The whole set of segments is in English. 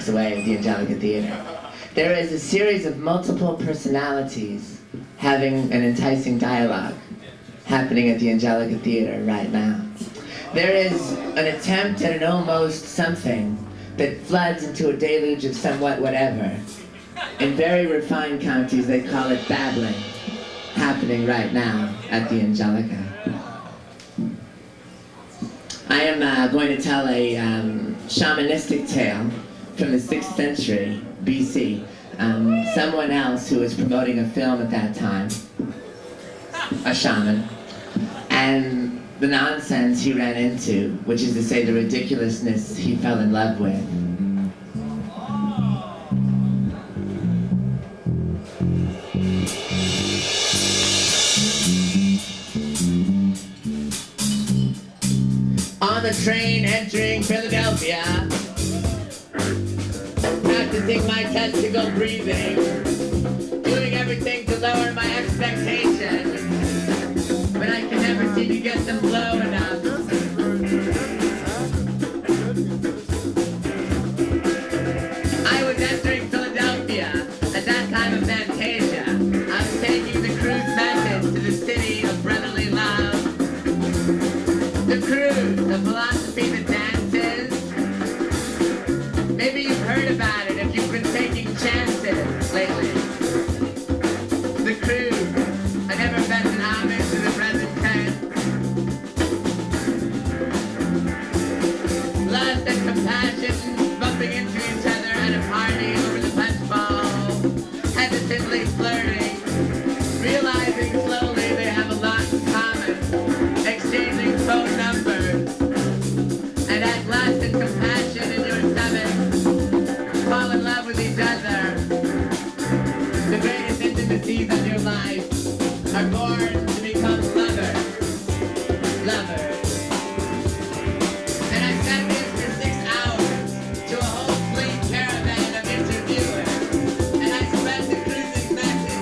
blocks away at the Angelica Theater. There is a series of multiple personalities having an enticing dialogue happening at the Angelica Theater right now. There is an attempt at an almost something that floods into a deluge of somewhat whatever. In very refined counties, they call it babbling, happening right now at the Angelica. I am going to tell a shamanistic tale from the 6th century BC. Someone else who was promoting a film at that time, a shaman, and the nonsense he ran into, which is to say the ridiculousness he fell in love with. On the train entering Philadelphia, practicing my testicle breathing, doing everything to lower my expectations, but I can never seem to get them low enough. I was entering Philadelphia at that time of Fantasia. I was taking the cruise message to the city of brotherly love. The cruise, the philosophy that dances. Maybe you've heard about it if you've been taking chances lately. The cruise, I never felt an homage to the present tense. Lust and compassion bumping into each other at a party over the punch bowl, hesitantly flirting, realizing slowly they have a lot in common, exchanging phone numbers, and as lust and compassion in your stomach fall in love with each other, the greatest intimacies of your life are born to become lovers. And I sat in for 6 hours to a whole fleet caravan of interviewers, and I spread the cruising message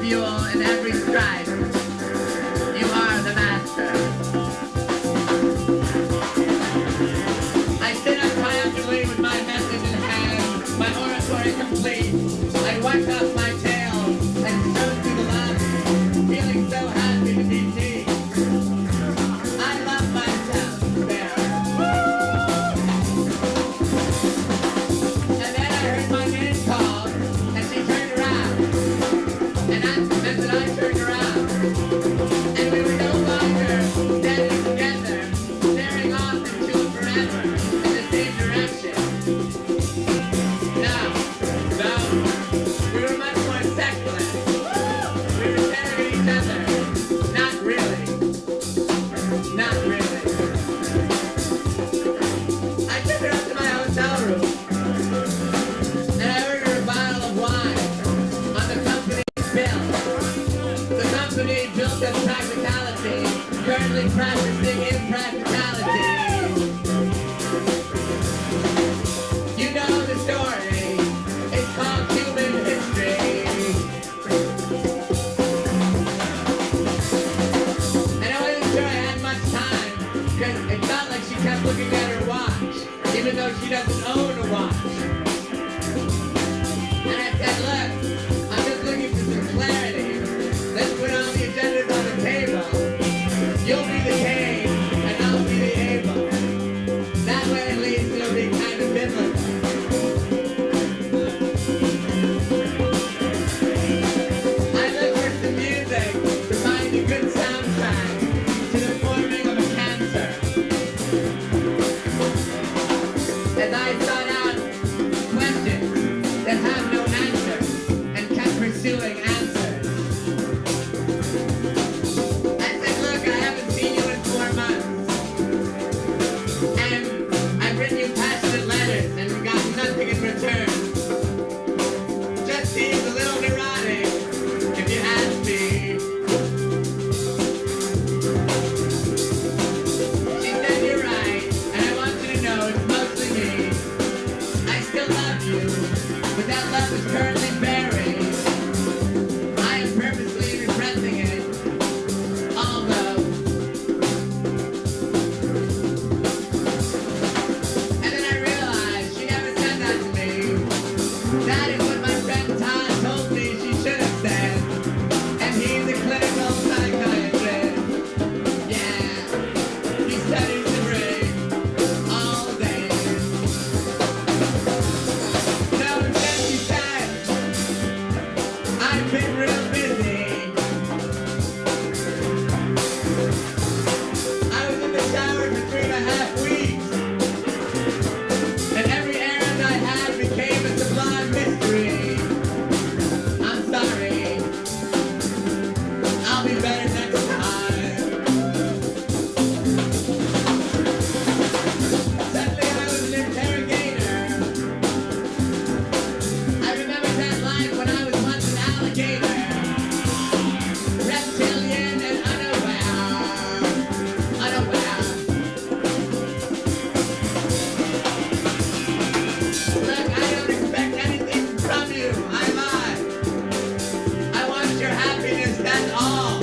mule in every stripe. You are the master. I sit up triumphantly with my message in hand, my oratory complete. I wipe off my tail and strode through the lobby, feeling so happy to be me. I love myself there. And then I heard my name called, and she turned around. And I meant that I turned around. And we were no longer standing together, staring off into forever in the same direction. No, we were much more sexless. We were staring at each other. Not really. Not really. I took her up to my hotel room, and I ordered her a bottle of wine on the company's bill. The company built on practicality, currently practicing impracticality. You know the story. It's called human history. And I wasn't sure I had much time, because it felt like she kept looking at her watch, even though she doesn't own a watch. And I said, look, I'm just looking for some clarity. Let's put all the agendas on the table. You'll be the Cain, and I'll be the Abel. That way at least it'll be kind of biblical. I look for some music to find a good soundtrack to the forming of a cancer. As I sought out questions that have no answer and kept pursuing answers. I said, look, I haven't seen you in 4 months. And I've written you passionate letters and got nothing in return. Just seems a little neurotic, if you ask me. She said, you're right, and I want you to know it's mostly me. I still love you, but that love is currently buried. I am purposely repressing it, although. And then I realized she never said that to me. That is what my friend Todd told me she should have said. And he's a clinical psychiatrist. Yeah, he studies the brain all day. No, instead she said, I've been real busy. I was in the shower for 3.5 weeks. And every errand I had became a sublime mystery. I'm sorry. I'll be better next time. Suddenly I was an interrogator. I remember that life when I was once an alligator. Reptilian and unaware. Unaware. Look, I don't expect anything from you. I lied. I want your happiness, that's all.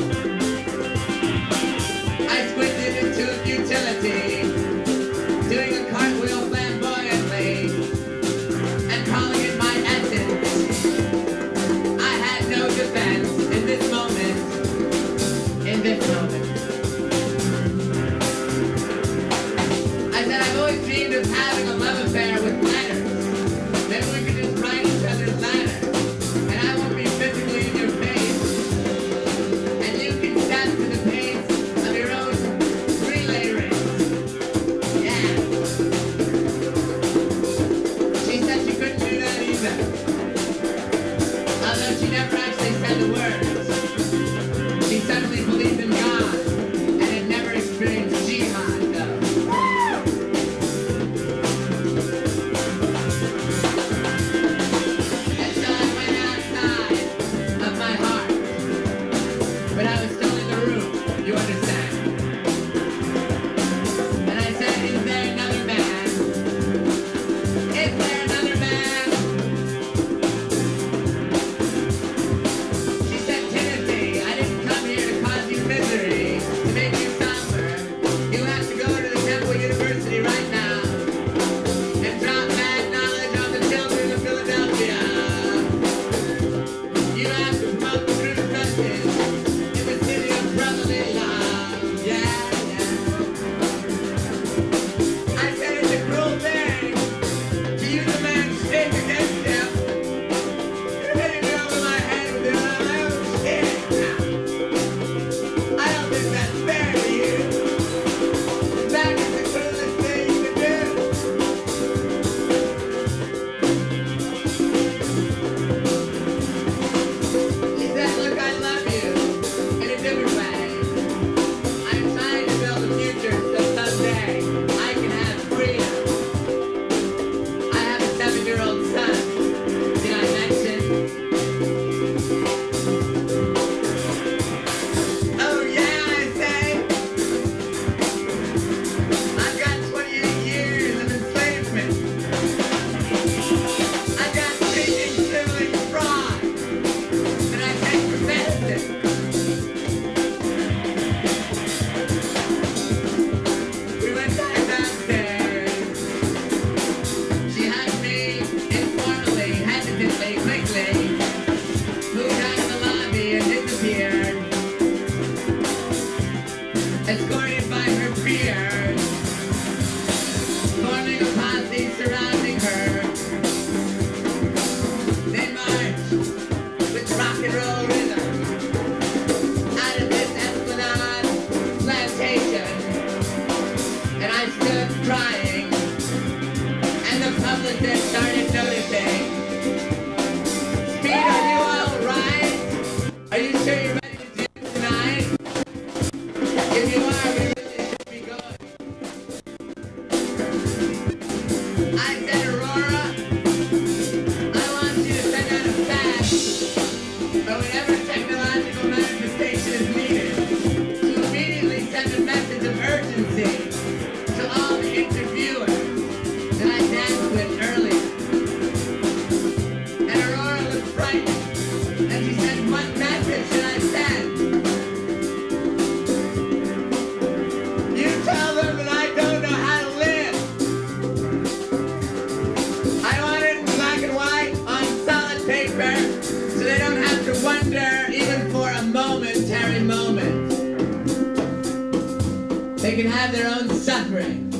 they can have their own suffering.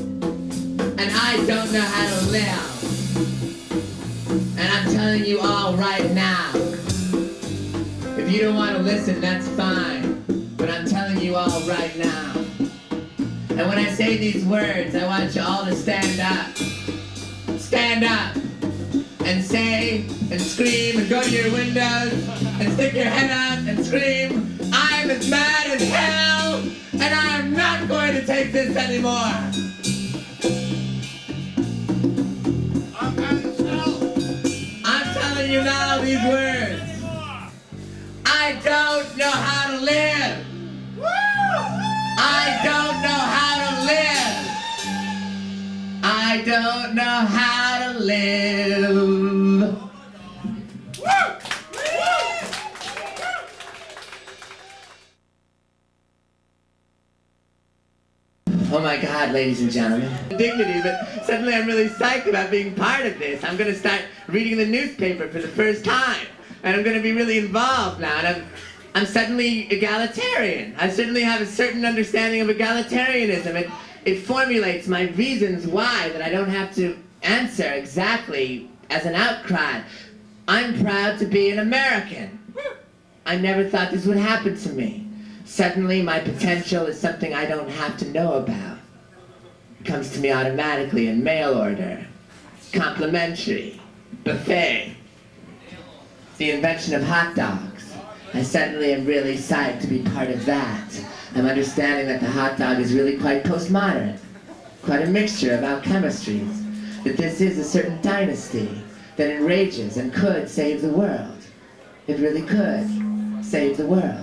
And I don't know how to live. And I'm telling you all right now, if you don't want to listen, that's fine. But I'm telling you all right now. And when I say these words, I want you all to stand up. Stand up. And say, and scream, and go to your windows, and stick your head up, and scream, I'm as mad as hell, and I am not going to take this anymore. I'm mad as hell. I'm telling you now these words. I don't know how to live. I don't know how to live. I don't know how to live. Oh my God, ladies and gentlemen. Dignity, but suddenly I'm really psyched about being part of this. I'm going to start reading the newspaper for the first time. And I'm going to be really involved now. And I'm suddenly egalitarian. I certainly have a certain understanding of egalitarianism. It formulates my reasons why that I don't have to answer exactly as an outcry. I'm proud to be an American. I never thought this would happen to me. Suddenly my potential is something I don't have to know about. It comes to me automatically in mail order, complimentary, buffet, the invention of hot dogs. I suddenly am really psyched to be part of that. I'm understanding that the hot dog is really quite postmodern, quite a mixture of alchemistries, that this is a certain dynasty that enrages and could save the world. It really could save the world.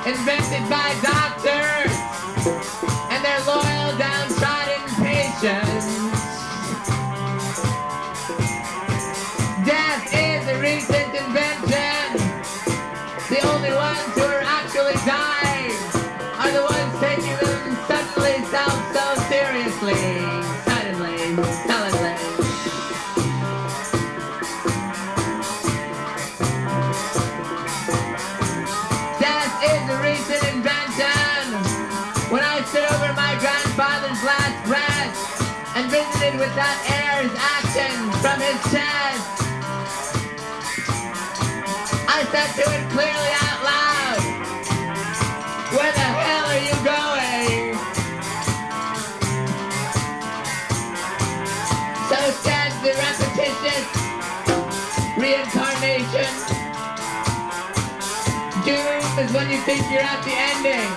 Invented by doctors and their loyal, downtrodden patients. Death is a recent invention. The only ones who are actually dying are the ones taking them suddenly so seriously. Suddenly. When I stood over my grandfather's last breath and visited with that air's action from his chest, I said to it clearly out loud, where the hell are you going? So stands the repetitious reincarnation. Doom is when you think you're at the ending.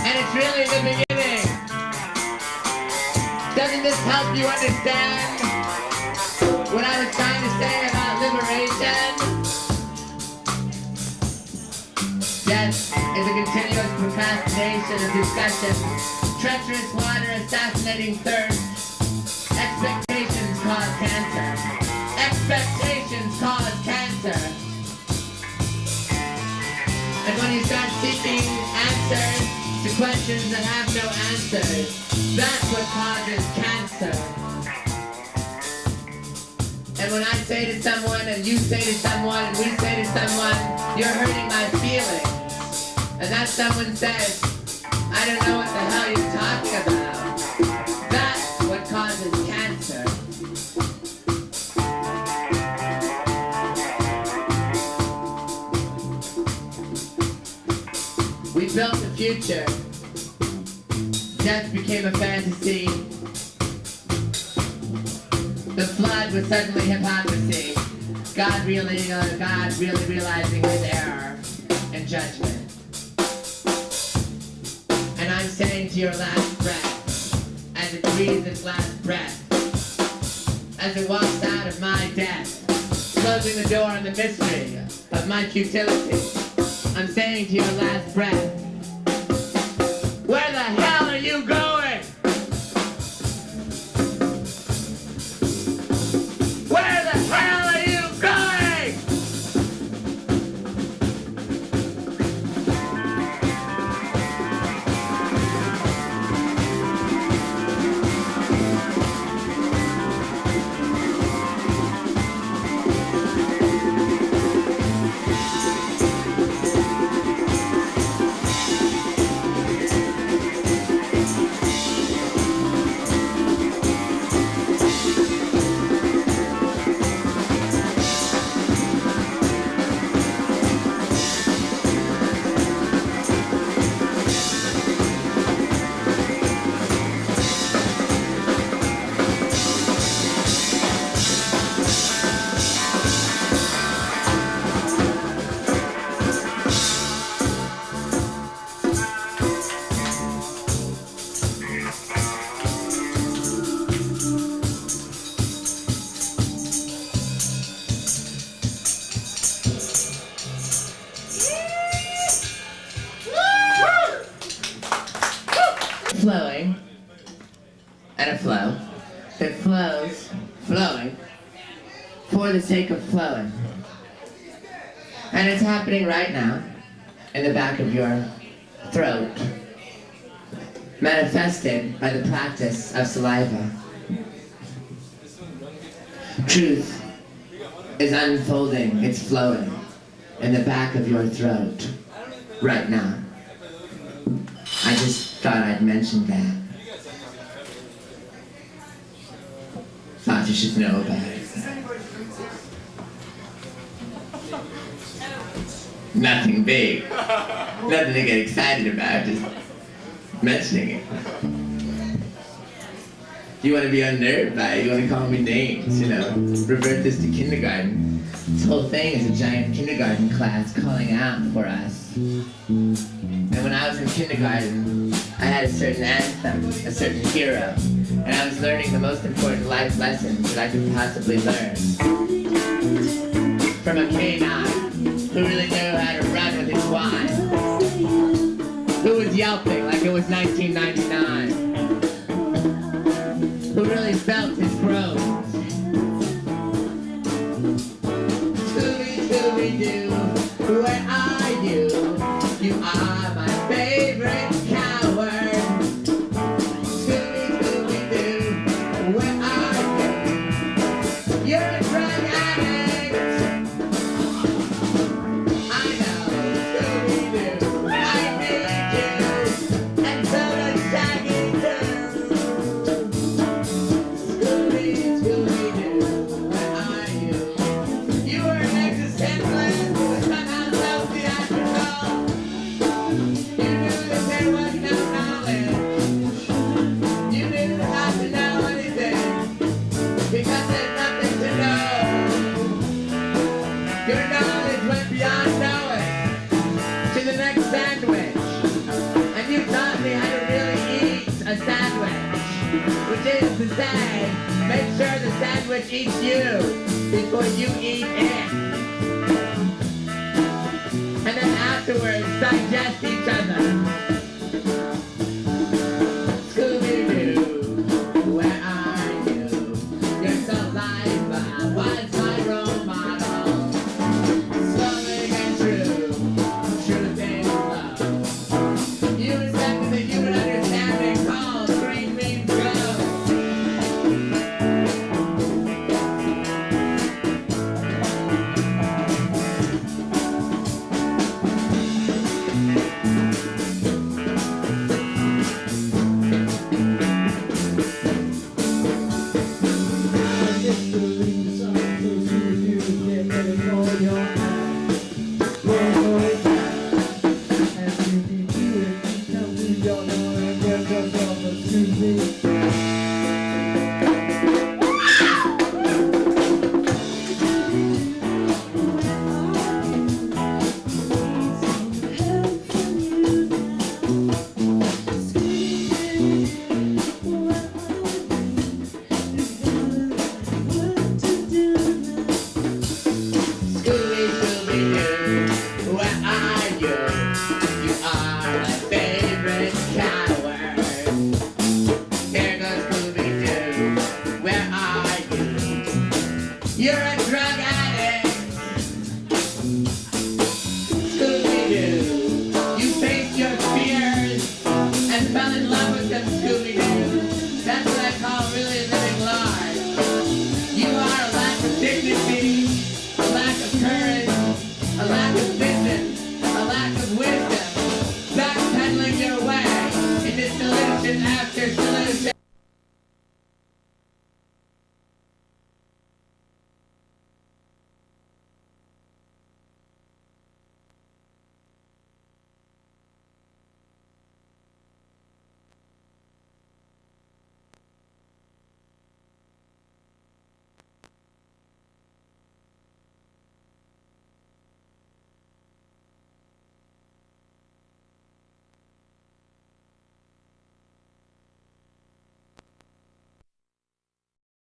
And it's really the beginning. Doesn't this help you understand what I was trying to say about liberation? Death is a continuous procrastination of discussion. Treacherous water assassinating thirst. Expectations cause cancer. Expectations cause cancer. And when you start seeking answers to questions that have no answers, that's what causes cancer. And when I say to someone, and you say to someone, and we say to someone, you're hurting my feelings, and that someone says, I don't know what the hell you're talking about, that's what causes cancer. We built the future. Death became a fantasy. The flood was suddenly hypocrisy. God really realizing his error and judgment. And I'm saying to your last breath, as it breathes its last breath, as it walks out of my death, closing the door on the mystery of my futility. I'm saying to your last breath, where the hell are you going? Where the hell are you going? Flowing, and a flow that flows, flowing, for the sake of flowing. And it's happening right now, in the back of your throat, manifested by the practice of saliva. Truth is unfolding, it's flowing, in the back of your throat, right now. I just thought I'd mention that. Thought you should know about it. Nothing big. Nothing to get excited about, just mentioning it. You want to be unnerved by it, you want to call me names, you know. Revert this to kindergarten. This whole thing is a giant kindergarten class calling out for us. And when I was in kindergarten, I had a certain anthem, a certain hero, and I was learning the most important life lessons that I could possibly learn. From a canine who really knew how to run with his wine, who was yelping like it was 1999, who really felt his groans. Scooby-Doo, where are you? You are my favorite coward. Scooby-Doo, where are you? You're a drug addict. I know, Scooby-Doo, I need you. And so does Shaggy too. Scooby-Doo, where are you? You were an existentialist, but somehow so theatrical. You knew that there was no knowledge. You knew not to know anything, because there's nothing to know. Your knowledge went beyond knowing to the next sandwich. And you taught me how to really eat a sandwich, which is to say, make sure the sandwich eats you before you eat it. And then afterwards, digest each other. Scooby-Doo, where are you? Your saliva was my role model. Slowing and true, truth is love. You accepted the human understanding called green means go. You're a drug